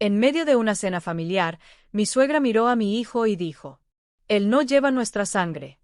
En medio de una cena familiar, mi suegra miró a mi hijo y dijo: «Él no lleva nuestra sangre».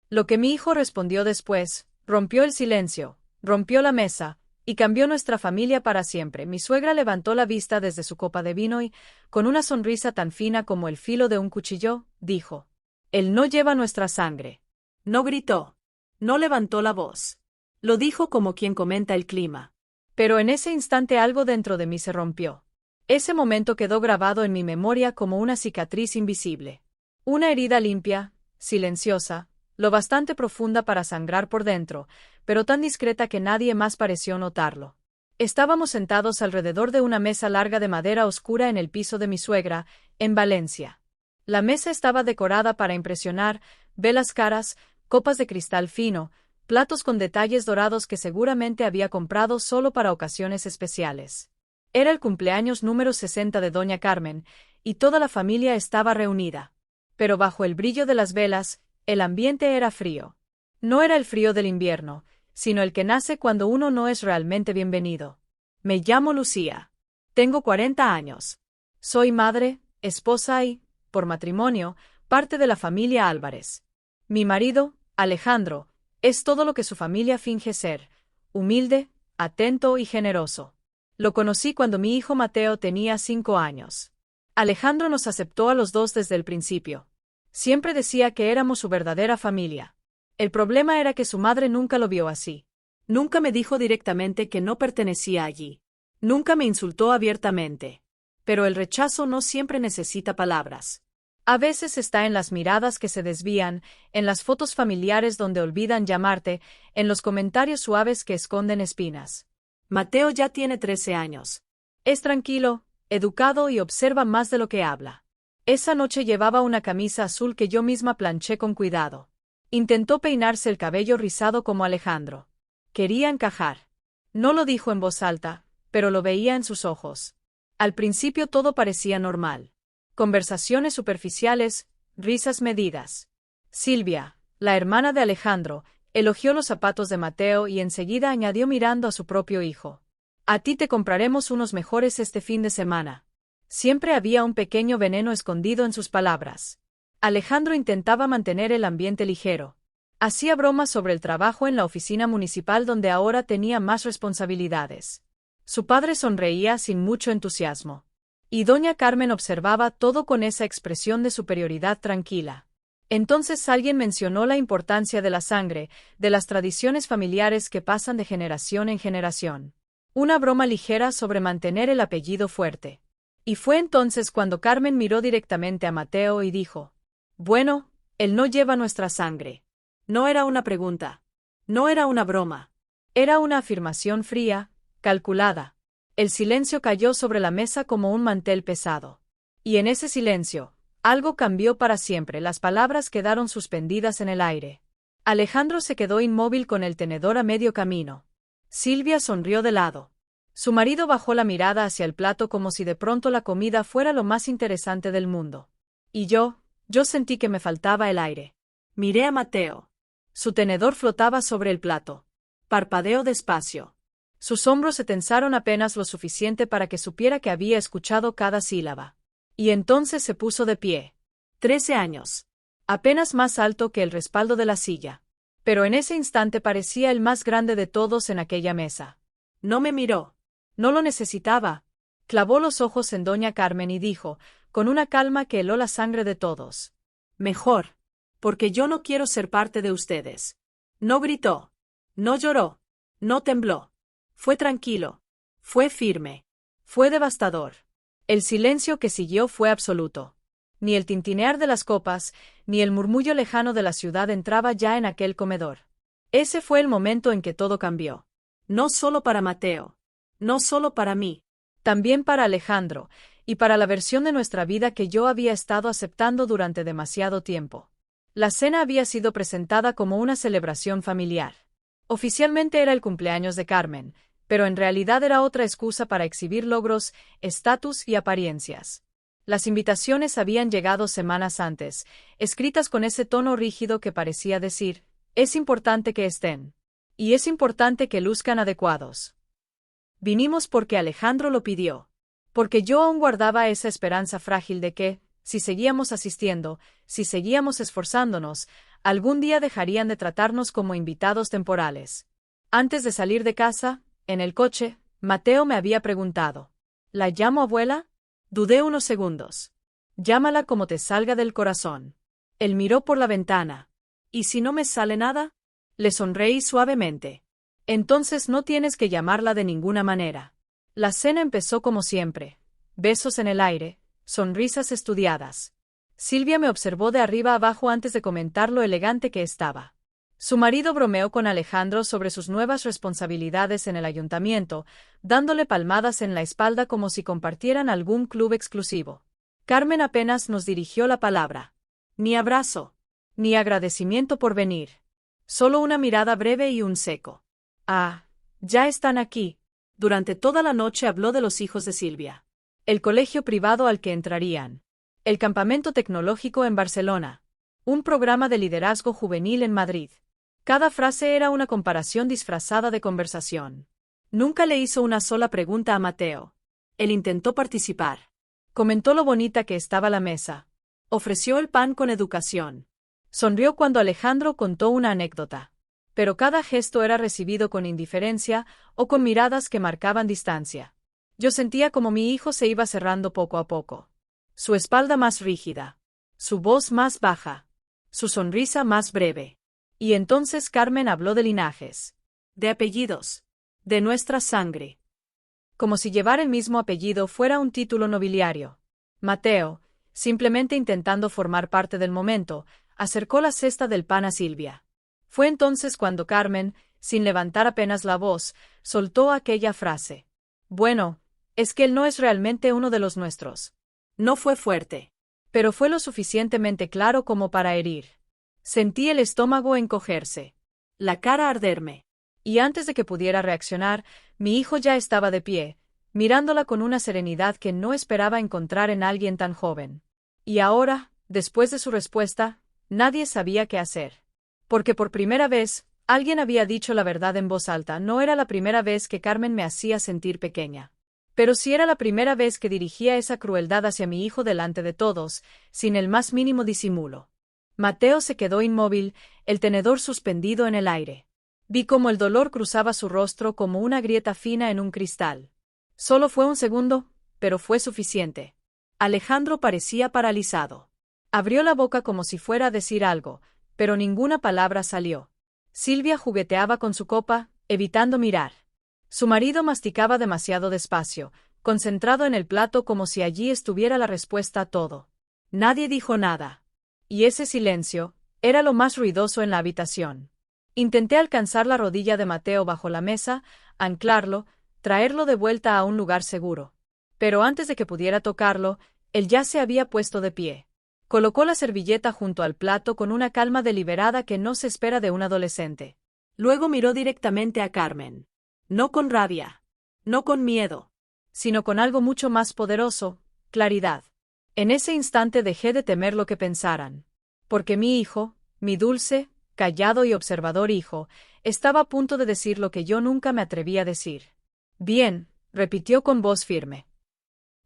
Lo que mi hijo respondió después rompió el silencio, rompió la mesa, y cambió nuestra familia para siempre. Mi suegra levantó la vista desde su copa de vino y, con una sonrisa tan fina como el filo de un cuchillo, dijo: «Él no lleva nuestra sangre». No gritó, no levantó la voz. Lo dijo como quien comenta el clima. Pero en ese instante algo dentro de mí se rompió. Ese momento quedó grabado en mi memoria como una cicatriz invisible. Una herida limpia, silenciosa, lo bastante profunda para sangrar por dentro, pero tan discreta que nadie más pareció notarlo. Estábamos sentados alrededor de una mesa larga de madera oscura en el piso de mi suegra, en Valencia. La mesa estaba decorada para impresionar, velas caras, copas de cristal fino, platos con detalles dorados que seguramente había comprado solo para ocasiones especiales. Era el cumpleaños número 60 de doña Carmen, y toda la familia estaba reunida. Pero bajo el brillo de las velas, el ambiente era frío. No era el frío del invierno, sino el que nace cuando uno no es realmente bienvenido. Me llamo Lucía. Tengo 40 años. Soy madre, esposa y, por matrimonio, parte de la familia Álvarez. Mi marido, Alejandro, es todo lo que su familia finge ser: humilde, atento y generoso. Lo conocí cuando mi hijo Mateo tenía 5 años. Alejandro nos aceptó a los dos desde el principio. Siempre decía que éramos su verdadera familia. El problema era que su madre nunca lo vio así. Nunca me dijo directamente que no pertenecía allí. Nunca me insultó abiertamente. Pero el rechazo no siempre necesita palabras. A veces está en las miradas que se desvían, en las fotos familiares donde olvidan llamarte, en los comentarios suaves que esconden espinas. Mateo ya tiene 13 años. Es tranquilo, educado y observa más de lo que habla. Esa noche llevaba una camisa azul que yo misma planché con cuidado. Intentó peinarse el cabello rizado como Alejandro. Quería encajar. No lo dijo en voz alta, pero lo veía en sus ojos. Al principio todo parecía normal. Conversaciones superficiales, risas medidas. Silvia, la hermana de Alejandro, elogió los zapatos de Mateo y enseguida añadió mirando a su propio hijo: «A ti te compraremos unos mejores este fin de semana». Siempre había un pequeño veneno escondido en sus palabras. Alejandro intentaba mantener el ambiente ligero. Hacía bromas sobre el trabajo en la oficina municipal donde ahora tenía más responsabilidades. Su padre sonreía sin mucho entusiasmo. Y doña Carmen observaba todo con esa expresión de superioridad tranquila. Entonces alguien mencionó la importancia de la sangre, de las tradiciones familiares que pasan de generación en generación. Una broma ligera sobre mantener el apellido fuerte. Y fue entonces cuando Carmen miró directamente a Mateo y dijo: «Bueno, él no lleva nuestra sangre». No era una pregunta. No era una broma. Era una afirmación fría, calculada. El silencio cayó sobre la mesa como un mantel pesado. Y en ese silencio, algo cambió para siempre. Las palabras quedaron suspendidas en el aire. Alejandro se quedó inmóvil con el tenedor a medio camino. Silvia sonrió de lado. Su marido bajó la mirada hacia el plato como si de pronto la comida fuera lo más interesante del mundo. Y yo sentí que me faltaba el aire. Miré a Mateo. Su tenedor flotaba sobre el plato. Parpadeó despacio. Sus hombros se tensaron apenas lo suficiente para que supiera que había escuchado cada sílaba. Y entonces se puso de pie. 13 años. Apenas más alto que el respaldo de la silla. Pero en ese instante parecía el más grande de todos en aquella mesa. No me miró. No lo necesitaba. Clavó los ojos en doña Carmen y dijo, con una calma que heló la sangre de todos: «Mejor. Porque yo no quiero ser parte de ustedes». No gritó. No lloró. No tembló. Fue tranquilo. Fue firme. Fue devastador. El silencio que siguió fue absoluto. Ni el tintinear de las copas, ni el murmullo lejano de la ciudad entraba ya en aquel comedor. Ese fue el momento en que todo cambió. No solo para Mateo. No solo para mí. También para Alejandro, y para la versión de nuestra vida que yo había estado aceptando durante demasiado tiempo. La cena había sido presentada como una celebración familiar. Oficialmente era el cumpleaños de Carmen, pero en realidad era otra excusa para exhibir logros, estatus y apariencias. Las invitaciones habían llegado semanas antes, escritas con ese tono rígido que parecía decir: «Es importante que estén. Y es importante que luzcan adecuados». Vinimos porque Alejandro lo pidió. Porque yo aún guardaba esa esperanza frágil de que, si seguíamos asistiendo, si seguíamos esforzándonos, algún día dejarían de tratarnos como invitados temporales. Antes de salir de casa, en el coche, Mateo me había preguntado: ¿La llamo abuela? Dudé unos segundos. Llámala como te salga del corazón. Él miró por la ventana. ¿Y si no me sale nada? Le sonreí suavemente. Entonces no tienes que llamarla de ninguna manera. La cena empezó como siempre. Besos en el aire, sonrisas estudiadas. Silvia me observó de arriba abajo antes de comentar lo elegante que estaba. Su marido bromeó con Alejandro sobre sus nuevas responsabilidades en el ayuntamiento, dándole palmadas en la espalda como si compartieran algún club exclusivo. Carmen apenas nos dirigió la palabra. Ni abrazo, ni agradecimiento por venir. Solo una mirada breve y un seco. Ah, ya están aquí. Durante toda la noche habló de los hijos de Silvia. El colegio privado al que entrarían. El campamento tecnológico en Barcelona. Un programa de liderazgo juvenil en Madrid. Cada frase era una comparación disfrazada de conversación. Nunca le hizo una sola pregunta a Mateo. Él intentó participar. Comentó lo bonita que estaba la mesa. Ofreció el pan con educación. Sonrió cuando Alejandro contó una anécdota. Pero cada gesto era recibido con indiferencia o con miradas que marcaban distancia. Yo sentía como mi hijo se iba cerrando poco a poco. Su espalda más rígida. Su voz más baja. Su sonrisa más breve. Y entonces Carmen habló de linajes. De apellidos. De nuestra sangre. Como si llevar el mismo apellido fuera un título nobiliario. Mateo, simplemente intentando formar parte del momento, acercó la cesta del pan a Silvia. Fue entonces cuando Carmen, sin levantar apenas la voz, soltó aquella frase. Bueno, es que él no es realmente uno de los nuestros. No fue fuerte, pero fue lo suficientemente claro como para herir. Sentí el estómago encogerse, la cara arderme. Y antes de que pudiera reaccionar, mi hijo ya estaba de pie, mirándola con una serenidad que no esperaba encontrar en alguien tan joven. Y ahora, después de su respuesta, nadie sabía qué hacer. Porque por primera vez, alguien había dicho la verdad en voz alta. No era la primera vez que Carmen me hacía sentir pequeña. Pero sí era la primera vez que dirigía esa crueldad hacia mi hijo delante de todos, sin el más mínimo disimulo. Mateo se quedó inmóvil, el tenedor suspendido en el aire. Vi cómo el dolor cruzaba su rostro como una grieta fina en un cristal. Solo fue un segundo, pero fue suficiente. Alejandro parecía paralizado. Abrió la boca como si fuera a decir algo, pero ninguna palabra salió. Silvia jugueteaba con su copa, evitando mirar. Su marido masticaba demasiado despacio, concentrado en el plato como si allí estuviera la respuesta a todo. Nadie dijo nada. Y ese silencio era lo más ruidoso en la habitación. Intenté alcanzar la rodilla de Mateo bajo la mesa, anclarlo, traerlo de vuelta a un lugar seguro. Pero antes de que pudiera tocarlo, él ya se había puesto de pie. Colocó la servilleta junto al plato con una calma deliberada que no se espera de un adolescente. Luego miró directamente a Carmen. No con rabia, no con miedo, sino con algo mucho más poderoso, claridad. En ese instante dejé de temer lo que pensaran. Porque mi hijo, mi dulce, callado y observador hijo, estaba a punto de decir lo que yo nunca me atreví a decir. Bien, repitió con voz firme.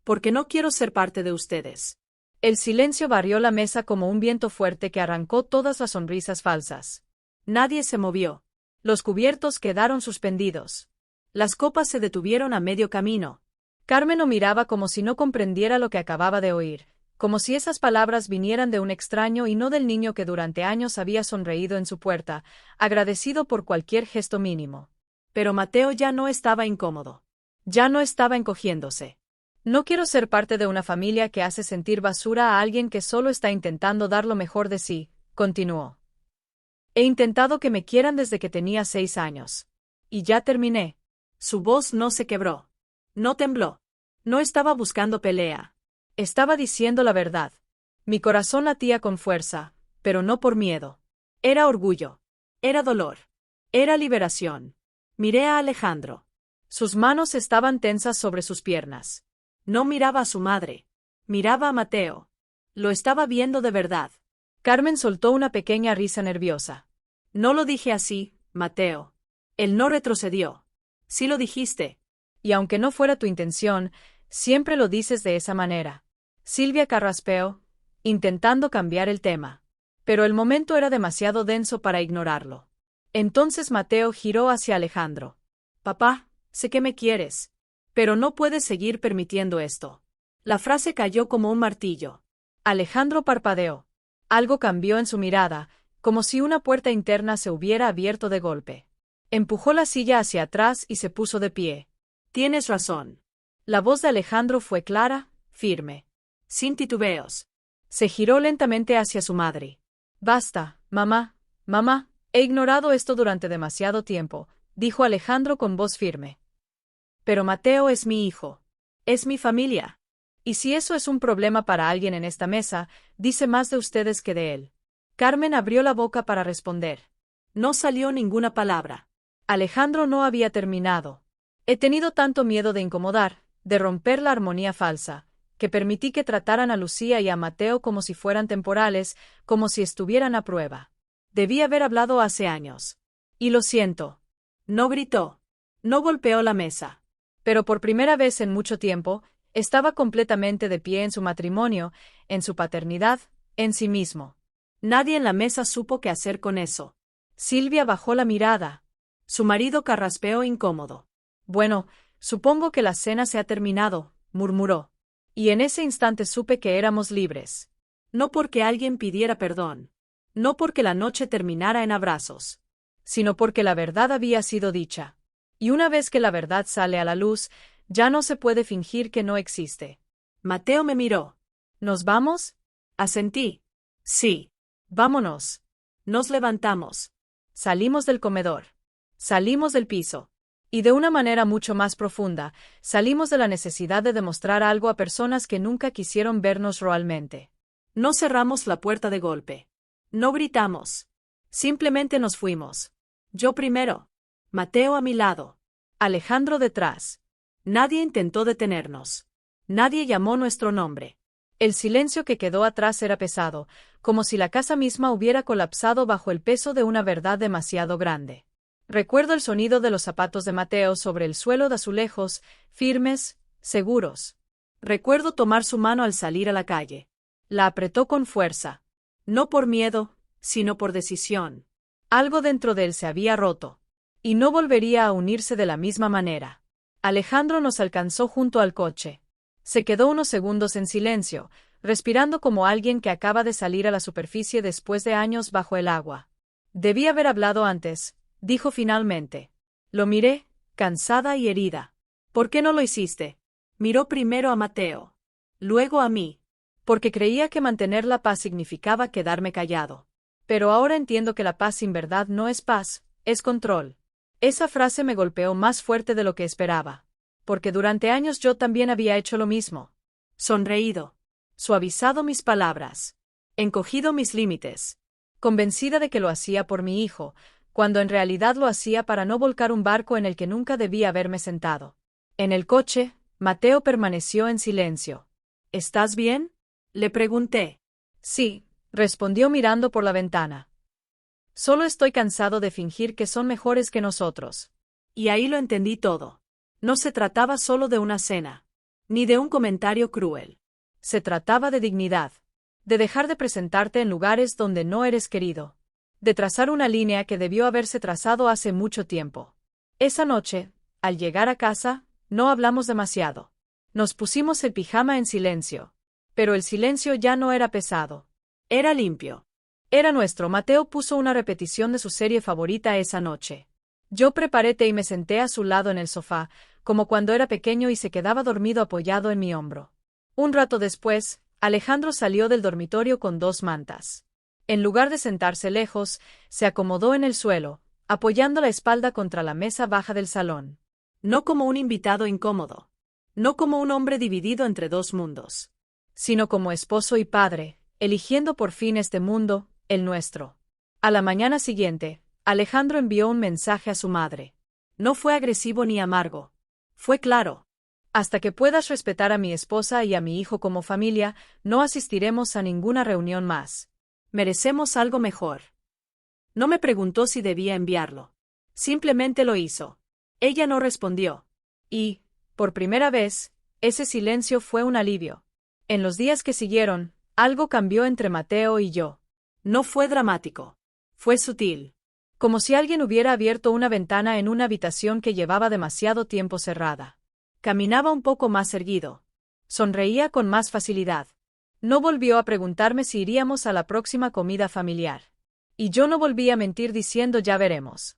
Porque no quiero ser parte de ustedes. El silencio barrió la mesa como un viento fuerte que arrancó todas las sonrisas falsas. Nadie se movió. Los cubiertos quedaron suspendidos. Las copas se detuvieron a medio camino. Carmen lo miraba como si no comprendiera lo que acababa de oír, como si esas palabras vinieran de un extraño y no del niño que durante años había sonreído en su puerta, agradecido por cualquier gesto mínimo. Pero Mateo ya no estaba incómodo. Ya no estaba encogiéndose. No quiero ser parte de una familia que hace sentir basura a alguien que solo está intentando dar lo mejor de sí, continuó. He intentado que me quieran desde que tenía 6 años. Y ya terminé. Su voz no se quebró. No tembló. No estaba buscando pelea. Estaba diciendo la verdad. Mi corazón latía con fuerza, pero no por miedo. Era orgullo. Era dolor. Era liberación. Miré a Alejandro. Sus manos estaban tensas sobre sus piernas. No miraba a su madre. Miraba a Mateo. Lo estaba viendo de verdad. Carmen soltó una pequeña risa nerviosa. No lo dije así, Mateo. Él no retrocedió. Sí lo dijiste. Y aunque no fuera tu intención, Siempre lo dices de esa manera. Silvia carraspeó, intentando cambiar el tema. Pero el momento era demasiado denso para ignorarlo. Entonces Mateo giró hacia Alejandro. Papá, sé que me quieres. Pero no puedes seguir permitiendo esto. La frase cayó como un martillo. Alejandro parpadeó. Algo cambió en su mirada, como si una puerta interna se hubiera abierto de golpe. Empujó la silla hacia atrás y se puso de pie. Tienes razón. La voz de Alejandro fue clara, firme. Sin titubeos. Se giró lentamente hacia su madre. Basta, mamá, mamá, he ignorado esto durante demasiado tiempo, dijo Alejandro con voz firme. Pero Mateo es mi hijo. Es mi familia. Y si eso es un problema para alguien en esta mesa, dice más de ustedes que de él. Carmen abrió la boca para responder. No salió ninguna palabra. Alejandro no había terminado. He tenido tanto miedo de incomodar, de romper la armonía falsa, que permití que trataran a Lucía y a Mateo como si fueran temporales, como si estuvieran a prueba. Debí haber hablado hace años. Y lo siento. No gritó. No golpeó la mesa. Pero por primera vez en mucho tiempo, estaba completamente de pie en su matrimonio, en su paternidad, en sí mismo. Nadie en la mesa supo qué hacer con eso. Silvia bajó la mirada. Su marido carraspeó incómodo. Bueno, supongo que la cena se ha terminado, murmuró. Y en ese instante supe que éramos libres. No porque alguien pidiera perdón. No porque la noche terminara en abrazos. Sino porque la verdad había sido dicha. Y una vez que la verdad sale a la luz, ya no se puede fingir que no existe. Mateo me miró. ¿Nos vamos? Asentí. Sí. Vámonos. Nos levantamos. Salimos del comedor. Salimos del piso. Y de una manera mucho más profunda, salimos de la necesidad de demostrar algo a personas que nunca quisieron vernos realmente. No cerramos la puerta de golpe. No gritamos. Simplemente nos fuimos. Yo primero. Mateo a mi lado. Alejandro detrás. Nadie intentó detenernos. Nadie llamó nuestro nombre. El silencio que quedó atrás era pesado, como si la casa misma hubiera colapsado bajo el peso de una verdad demasiado grande. Recuerdo el sonido de los zapatos de Mateo sobre el suelo de azulejos, firmes, seguros. Recuerdo tomar su mano al salir a la calle. La apretó con fuerza. No por miedo, sino por decisión. Algo dentro de él se había roto. Y no volvería a unirse de la misma manera. Alejandro nos alcanzó junto al coche. Se quedó unos segundos en silencio, respirando como alguien que acaba de salir a la superficie después de años bajo el agua. Debí haber hablado antes, dijo finalmente. Lo miré, cansada y herida. ¿Por qué no lo hiciste? Miró primero a Mateo. Luego a mí. Porque creía que mantener la paz significaba quedarme callado. Pero ahora entiendo que la paz sin verdad no es paz, es control. Esa frase me golpeó más fuerte de lo que esperaba. Porque durante años yo también había hecho lo mismo. Sonreído. Suavizado mis palabras. Encogido mis límites. Convencida de que lo hacía por mi hijo, cuando en realidad lo hacía para no volcar un barco en el que nunca debía haberme sentado. En el coche, Mateo permaneció en silencio. ¿Estás bien? Le pregunté. Sí, respondió mirando por la ventana. Solo estoy cansado de fingir que son mejores que nosotros. Y ahí lo entendí todo. No se trataba solo de una cena, ni de un comentario cruel. Se trataba de dignidad, de dejar de presentarte en lugares donde no eres querido, de trazar una línea que debió haberse trazado hace mucho tiempo. Esa noche, al llegar a casa, no hablamos demasiado. Nos pusimos el pijama en silencio. Pero el silencio ya no era pesado. Era limpio. Era nuestro. Mateo puso una repetición de su serie favorita esa noche. Yo preparé té y me senté a su lado en el sofá, como cuando era pequeño y se quedaba dormido apoyado en mi hombro. Un rato después, Alejandro salió del dormitorio con 2 mantas. En lugar de sentarse lejos, se acomodó en el suelo, apoyando la espalda contra la mesa baja del salón. No como un invitado incómodo. No como un hombre dividido entre 2 mundos. Sino como esposo y padre, eligiendo por fin este mundo, el nuestro. A la mañana siguiente, Alejandro envió un mensaje a su madre. No fue agresivo ni amargo. Fue claro. Hasta que puedas respetar a mi esposa y a mi hijo como familia, no asistiremos a ninguna reunión más. Merecemos algo mejor. No me preguntó si debía enviarlo. Simplemente lo hizo. Ella no respondió. Y, por primera vez, Ese silencio fue un alivio. En los días que siguieron, algo cambió entre Mateo y yo. No fue dramático. Fue sutil. Como si alguien hubiera abierto una ventana en una habitación que llevaba demasiado tiempo cerrada. Caminaba un poco más erguido. Sonreía con más facilidad. No volvió a preguntarme si iríamos a la próxima comida familiar. Y yo no volví a mentir diciendo ya veremos.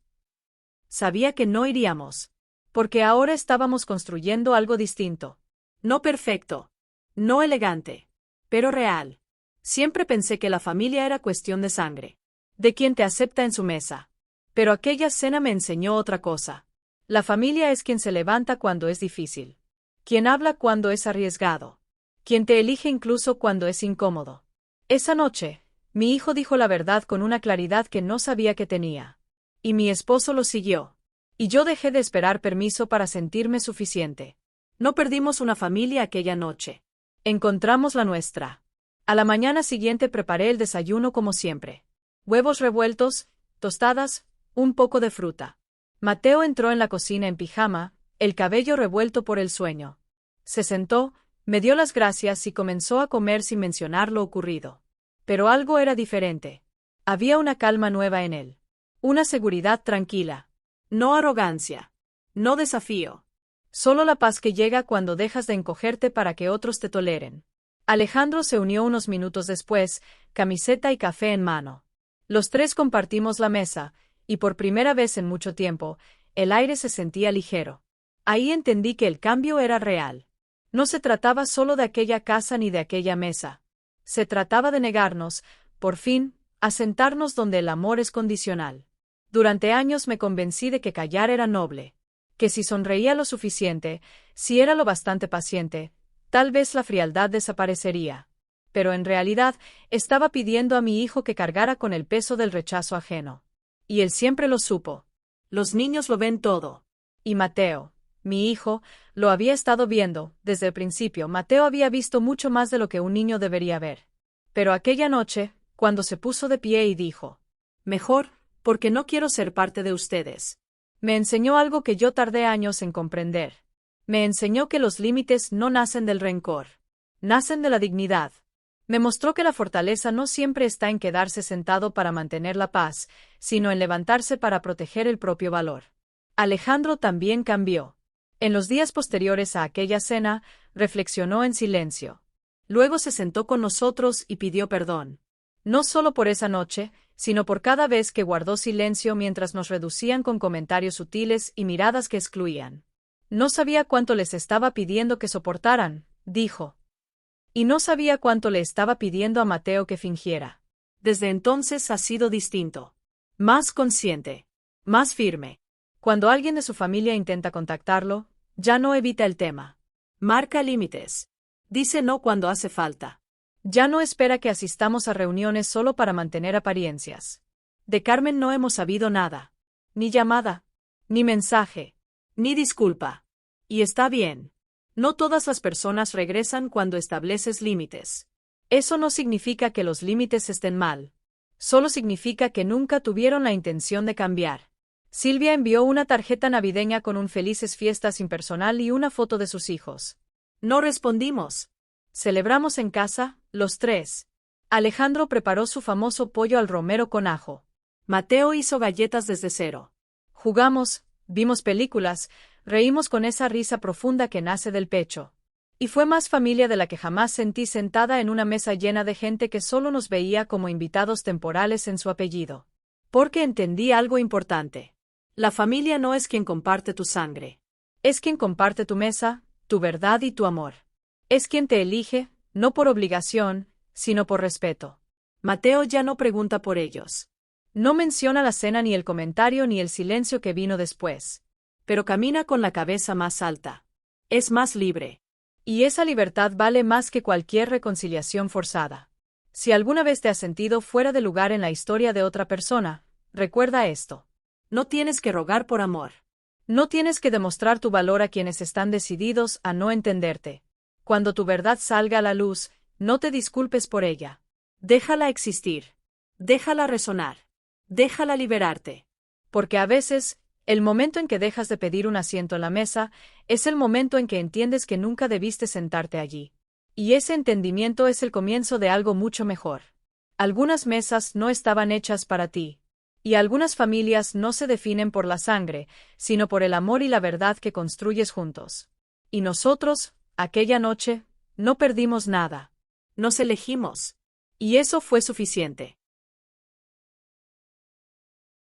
Sabía que no iríamos. Porque ahora estábamos construyendo algo distinto. No perfecto. No elegante. Pero real. Siempre pensé que la familia era cuestión de sangre. De quien te acepta en su mesa. Pero aquella cena me enseñó otra cosa. La familia es quien se levanta cuando es difícil. Quien habla cuando es arriesgado. Quien te elige incluso cuando es incómodo. Esa noche, mi hijo dijo la verdad con una claridad que no sabía que tenía. Y mi esposo lo siguió. Y yo dejé de esperar permiso para sentirme suficiente. No perdimos una familia aquella noche. Encontramos la nuestra. A la mañana siguiente preparé el desayuno como siempre. Huevos revueltos, tostadas, un poco de fruta. Mateo entró en la cocina en pijama, el cabello revuelto por el sueño. Se sentó, me dio las gracias y comenzó a comer sin mencionar lo ocurrido. Pero algo era diferente. Había una calma nueva en él. Una seguridad tranquila. No arrogancia. No desafío. Solo la paz que llega cuando dejas de encogerte para que otros te toleren. Alejandro se unió unos minutos después, camiseta y café en mano. Los tres compartimos la mesa, y por primera vez en mucho tiempo, el aire se sentía ligero. Ahí entendí que el cambio era real. No se trataba solo de aquella casa ni de aquella mesa. Se trataba de negarnos, por fin, a sentarnos donde el amor es condicional. Durante años me convencí de que callar era noble. Que si sonreía lo suficiente, si era lo bastante paciente, tal vez la frialdad desaparecería. Pero en realidad, estaba pidiendo a mi hijo que cargara con el peso del rechazo ajeno. Y él siempre lo supo. Los niños lo ven todo. Y Mateo, mi hijo, lo había estado viendo, desde el principio. Mateo había visto mucho más de lo que un niño debería ver. Pero aquella noche, cuando se puso de pie y dijo, «Mejor, porque no quiero ser parte de ustedes». Me enseñó algo que yo tardé años en comprender. Me enseñó que los límites no nacen del rencor. Nacen de la dignidad. Me mostró que la fortaleza no siempre está en quedarse sentado para mantener la paz, sino en levantarse para proteger el propio valor. Alejandro también cambió. En los días posteriores a aquella cena, reflexionó en silencio. Luego se sentó con nosotros y pidió perdón. No solo por esa noche, sino por cada vez que guardó silencio mientras nos reducían con comentarios sutiles y miradas que excluían. No sabía cuánto les estaba pidiendo que soportaran, dijo. Y no sabía cuánto le estaba pidiendo a Mateo que fingiera. Desde entonces ha sido distinto. Más consciente. Más firme. Cuando alguien de su familia intenta contactarlo, ya no evita el tema. Marca límites. Dice no cuando hace falta. Ya no espera que asistamos a reuniones solo para mantener apariencias. De Carmen no hemos sabido nada. Ni llamada. Ni mensaje. Ni disculpa. Y está bien. No todas las personas regresan cuando estableces límites. Eso no significa que los límites estén mal. Solo significa que nunca tuvieron la intención de cambiar. Silvia envió una tarjeta navideña con un felices fiestas impersonal y una foto de sus hijos. No respondimos. Celebramos en casa, los tres. Alejandro preparó su famoso pollo al romero con ajo. Mateo hizo galletas desde cero. Jugamos, vimos películas, reímos con esa risa profunda que nace del pecho. Y fue más familia de la que jamás sentí sentada en una mesa llena de gente que solo nos veía como invitados temporales en su apellido. Porque entendí algo importante. La familia no es quien comparte tu sangre. Es quien comparte tu mesa, tu verdad y tu amor. Es quien te elige, no por obligación, sino por respeto. Mateo ya no pregunta por ellos. No menciona la cena ni el comentario ni el silencio que vino después. Pero camina con la cabeza más alta. Es más libre. Y esa libertad vale más que cualquier reconciliación forzada. Si alguna vez te has sentido fuera de lugar en la historia de otra persona, recuerda esto. No tienes que rogar por amor. No tienes que demostrar tu valor a quienes están decididos a no entenderte. Cuando tu verdad salga a la luz, no te disculpes por ella. Déjala existir. Déjala resonar. Déjala liberarte. Porque a veces, El momento en que dejas de pedir un asiento en la mesa es el momento en que entiendes que nunca debiste sentarte allí. Y ese entendimiento es el comienzo de algo mucho mejor. Algunas mesas no estaban hechas para ti. Y algunas familias no se definen por la sangre, sino por el amor y la verdad que construyes juntos. Y nosotros, aquella noche, no perdimos nada. Nos elegimos. Y eso fue suficiente.